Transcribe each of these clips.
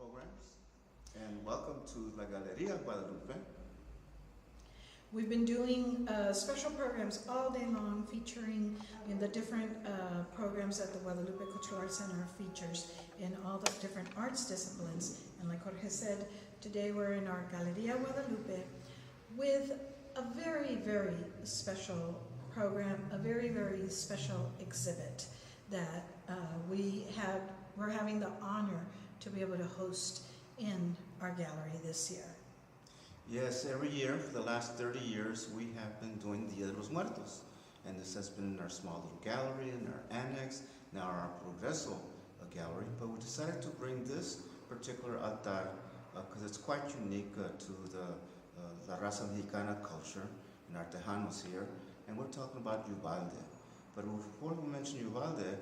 programs, and welcome to La Galeria Guadalupe. We've been doing special programs all day long featuring the different programs that the Guadalupe Cultural Arts Center features in all the different arts disciplines. And like Jorge said, today we're in our Galeria Guadalupe with a very, very special program, a very, very special exhibit that we're having the honor to be able to host in our gallery this year. Yes, every year for the last 30 years we have been doing Dia de Muertos, and this has been in our small little gallery, in our annex, now our Progreso gallery, but we decided to bring this particular altar because it's quite unique to the La Raza Mexicana culture in our Tejanos here, and we're talking about Uvalde. But before we mention Uvalde,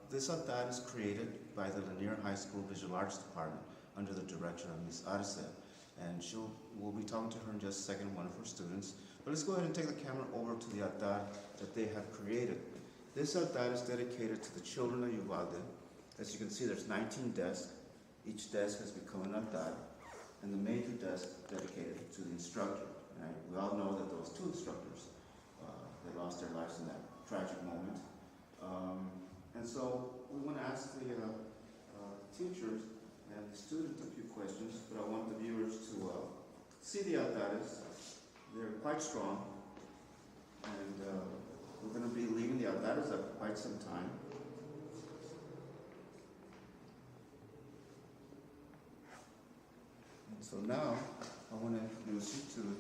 this altar is created by the Lanier High School Visual Arts Department under the direction of Ms. Arce. And we'll be talking to her in just a second, one of her students. But let's go ahead and take the camera over to the altar that they have created. This altar is dedicated to the children of Uvalde. As you can see, there's 19 desks. Each desk has become an altar, and the major desk dedicated to the instructor. And we all know that those two instructors, they lost their lives in that tragic moment. And so we want to ask the teachers and the students a few questions, but I want the viewers to see the altares. They're quite strong, and we're going to be leaving the altares up for quite some time. And so now I want to introduce you to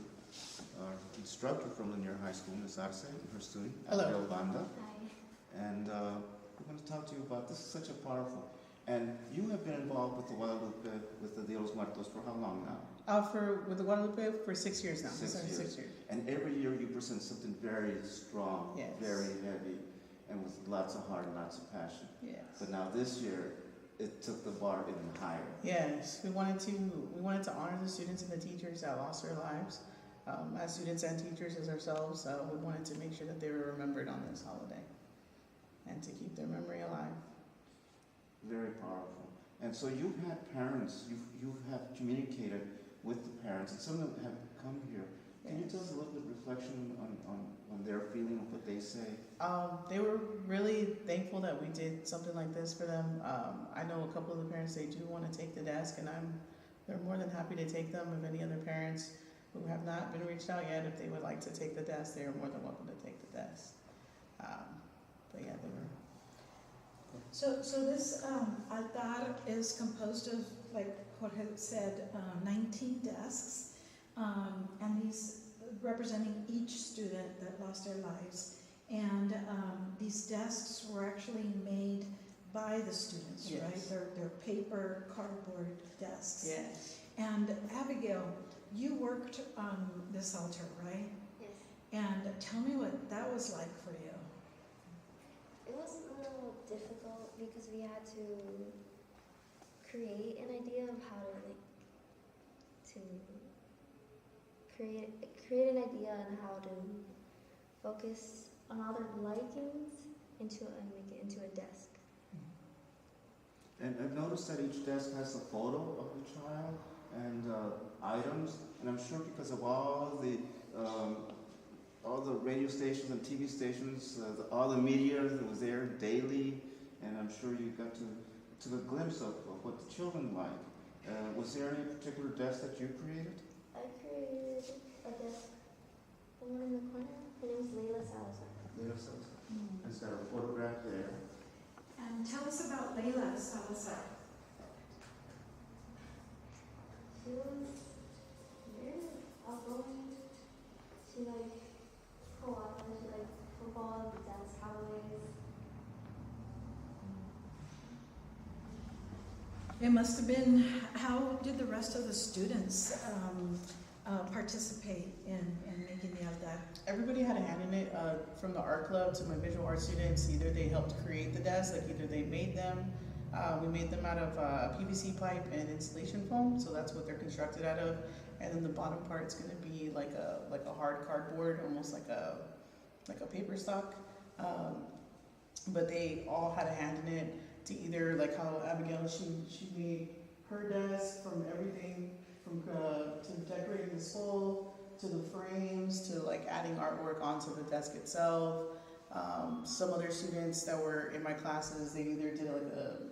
our instructor from Lanier High School, Ms. Arce, and her student, Hello. Banda. Hi. And we're going to talk to you about this. Is such a powerful. And you have been involved with the Guadalupe, with the Dia de Muertos for how long now? With the Guadalupe for 6 years now. 6 years. 6 years. And every year you present something very strong, Yes. very heavy, and with lots of heart and lots of passion. Yes. But now this year, it took the bar even higher. Yes, we wanted to honor the students and the teachers that lost their lives. As students and teachers as ourselves, we wanted to make sure that they were remembered on this holiday and to keep their memory alive. Very powerful. And so you've had parents, you have communicated with the parents, and some of them have come here. Can you tell us a little bit of reflection on their feeling of what they say? They were really thankful that we did something like this for them. I know a couple of the parents, they do want to take the desk, and they're more than happy to take them. If any other parents who have not been reached out yet, if they would like to take the desk, they are more than welcome to take the desk. But yeah, they were. So this altar is composed of, like Jorge said, 19 desks, and these representing each student that lost their lives. And these desks were actually made by the students, Yes. right? They're paper, cardboard desks. Yes. And Abigail, you worked on this altar, right? Yes. And tell me what that was like for you. It was a little difficult because we had to create an idea of how to create an idea on how to focus on all the likings and make it into a desk. And I've noticed that each desk has a photo of the child and items, and I'm sure because of all the radio stations and TV stations, all the media that was there daily, and I'm sure you got to took a glimpse of what the children like. Was there any particular desk that you created? I created a desk, the one in the corner. Her name is Layla Salazar. Layla Salazar. It's got a photograph there. And tell us about Layla Salazar. She was very outgoing. She liked co-op, she liked football, dance cowboys. It must have been, how did the rest of the students participate in making the altar? Everybody had a hand in it, from the art club to my visual art students. Either they helped create the desks, like either they made them. We made them out of PVC pipe and insulation foam, so that's what they're constructed out of. And then the bottom part is going to be like a hard cardboard, almost like a paper stock. But they all had a hand in it. To either, like how Abigail, she made her desk, from everything, from to decorating the skull, to the frames, to like adding artwork onto the desk itself. Some other students that were in my classes, they either did like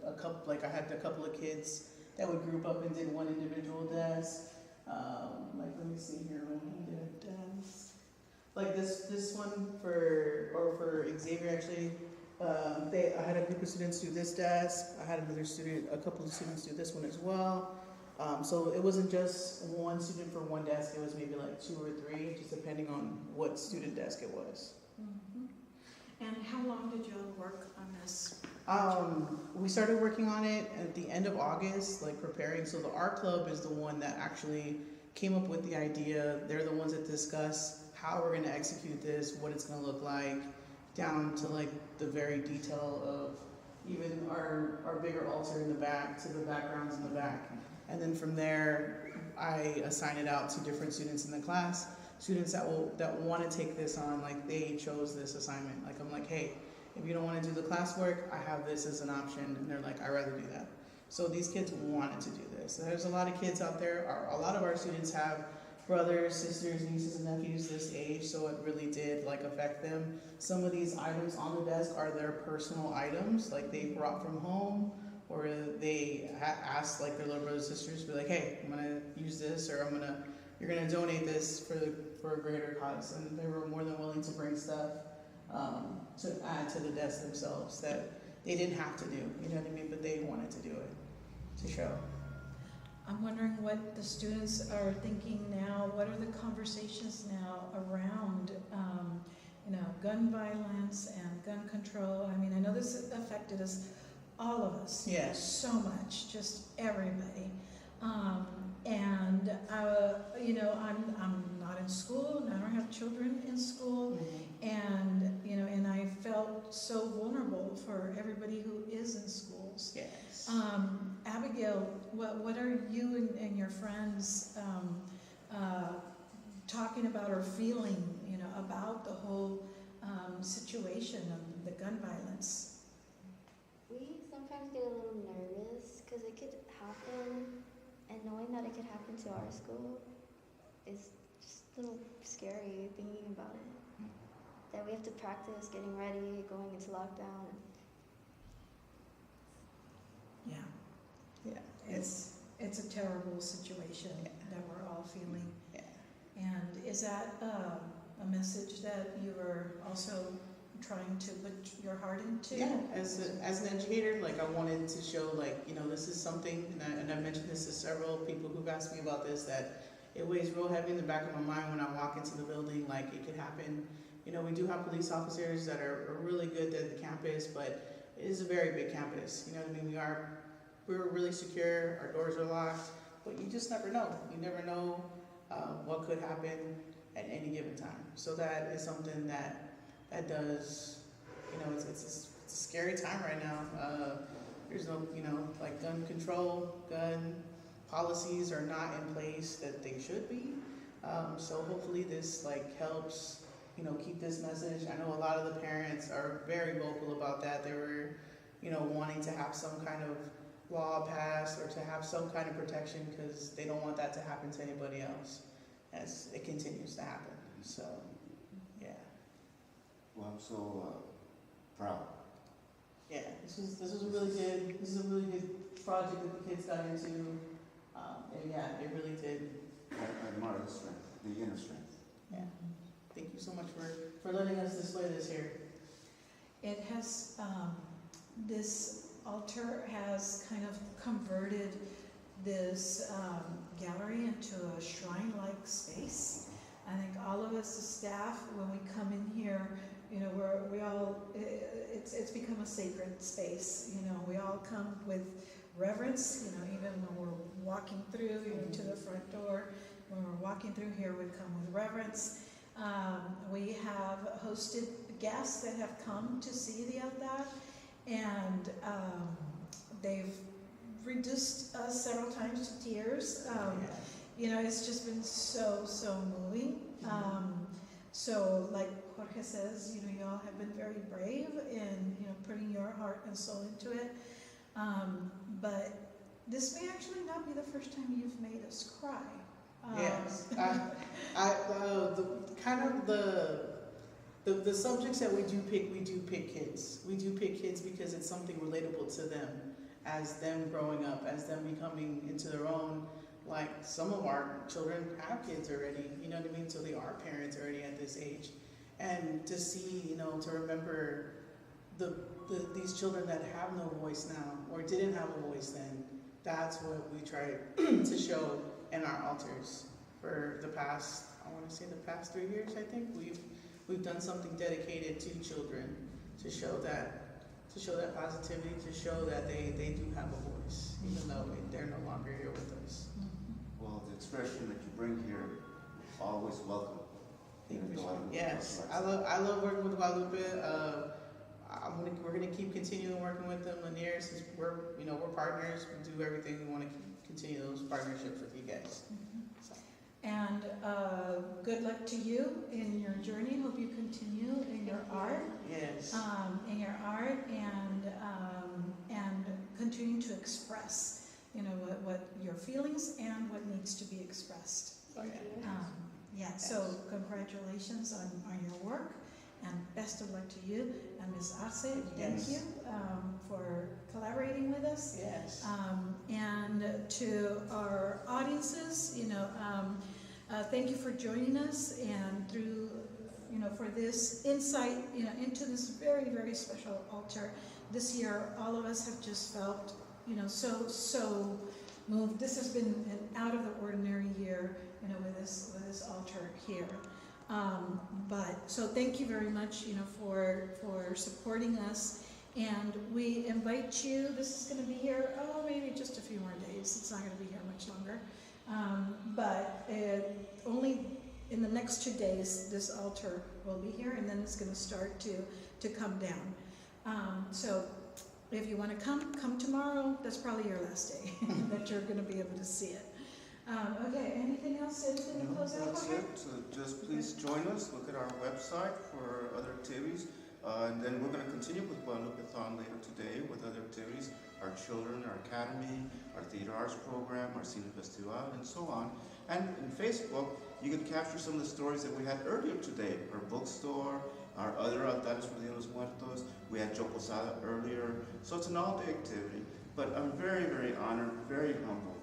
a couple, like I had a couple of kids that would group up and did one individual desk. Like let me see here, when we did a desk. Like this one for Xavier actually, I had a group of students do this desk. I had a couple of students do this one as well. So it wasn't just one student for one desk, it was maybe like 2 or 3, just depending on what student desk it was. Mm-hmm. And how long did you work on this? We started working on it at the end of August, like preparing. So the art club is the one that actually came up with the idea. They're the ones that discuss how we're gonna execute this, what it's gonna look like, down to like the very detail of even our bigger altar in the back, to the backgrounds in the back. And then from there, I assign it out to different students in the class. Students that want to take this on, like they chose this assignment. Like I'm like, hey, if you don't want to do the classwork, I have this as an option. And they're like, I'd rather do that. So these kids wanted to do this. There's a lot of kids out there. A lot of our students have brothers, sisters, nieces, and nephews this age, so it really did like affect them. Some of these items on the desk are their personal items, like they brought from home, or they asked like their little brothers and sisters, be like, hey, I'm gonna use this, or you're gonna donate this for a greater cause. And they were more than willing to bring stuff to add to the desk themselves that they didn't have to do, you know what I mean? But they wanted to do it, to show. I'm wondering what the students are thinking now. What are the conversations now around, gun violence and gun control? I mean, I know this affected us, all of us, Yes. so much, just everybody. I'm not in school, and I don't have children in school, and I felt so vulnerable for everybody who is in schools. Yes. Abigail, what are you and your friends talking about or feeling, about the whole situation of the gun violence? We sometimes get a little nervous because it could happen, and knowing that it could happen to our school is just a little scary thinking about it. That we have to practice getting ready, going into lockdown. Yeah. Yeah. It's a terrible situation that we're all feeling. Yeah. And is that a message that you are also trying to put your heart into? Yeah, as an educator, like I wanted to show, like, this is something, and I mentioned this to several people who've asked me about this, that it weighs real heavy in the back of my mind when I walk into the building, like it could happen. We do have police officers that are really good at the campus, but it is a very big campus. You know what I mean? We're really secure, our doors are locked, but you just never know. You never know what could happen at any given time. So that is something that does, it's a scary time right now. There's no, like gun control, gun policies are not in place that they should be. So hopefully this helps, keep this message. I know a lot of the parents are very vocal about that. They were, wanting to have some kind of law passed or to have some kind of protection because they don't want that to happen to anybody else as it continues to happen. So, yeah. Well, I'm so proud. Yeah, this is a really good project that the kids got into, and yeah, it really did. I admire the strength, the inner strength. Yeah. Thank you so much for letting us display this here. It has, this altar has kind of converted this gallery into a shrine-like space. I think all of us as staff, when we come in here, we all, it's become a sacred space. We all come with reverence, even when we're walking through, to the front door. When we're walking through here, we come with reverence. We have hosted guests that have come to see the altar, and they've reduced us several times to tears. It's just been so moving. So like Jorge says, you all have been very brave in, putting your heart and soul into it. But This may actually not be the first time you've made us cry. Yes, the subjects that we do pick kids. We do pick kids because it's something relatable to them, as them growing up, as them becoming into their own. Like some of our children have kids already, you know what I mean? So they are parents already at this age, and to see, you know, to remember these children that have no voice now or didn't have a voice then. That's what we try to show in our altars for the past, I want to say the past 3 years. I think we've done something dedicated to children to show that positivity, to show that they do have a voice, even though they're no longer here with us. Well, the expression that you bring here, always welcome. Yes, I love working with Guadalupe. We're gonna keep continuing working with them, Lanier, since we're partners. We do everything. We want to continue those partnerships with you guys. So. And good luck to you in your journey. Hope you continue in your art. Yes. And continue to express, what your feelings and what needs to be expressed. Oh, yeah. Yeah. So congratulations on your work, and best of luck to you. And Ms. Arce, thank you for collaborating with us. Yes. And to our audiences, thank you for joining us, and through, for this insight, into this very, very special altar. This year, all of us have just felt, so moved. This has been an out of the ordinary year, with this altar here. So thank you very much, for supporting us. And we invite you, this is going to be here, maybe just a few more days. It's not going to be here much longer. But only in the next 2 days, this altar will be here, and then it's going to start to come down. So if you want to come tomorrow. That's probably your last day that you're going to be able to see it. Okay, anything else? Anything to close out? That's it. So just please join us. Look at our website for other activities. And then we're going to continue with Guadalupe-thon later today with other activities, our children, our academy, our theater arts program, our cine festival, and so on. And in Facebook, you can capture some of the stories that we had earlier today. Our bookstore, our other altares for Dia de Muertos. We had Choposada earlier. So it's an all-day activity. But I'm very, very honored, very humbled.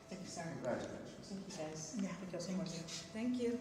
Thank you, sir. Congratulations. Thank you, guys. Yeah. Thank you so much. Thank you.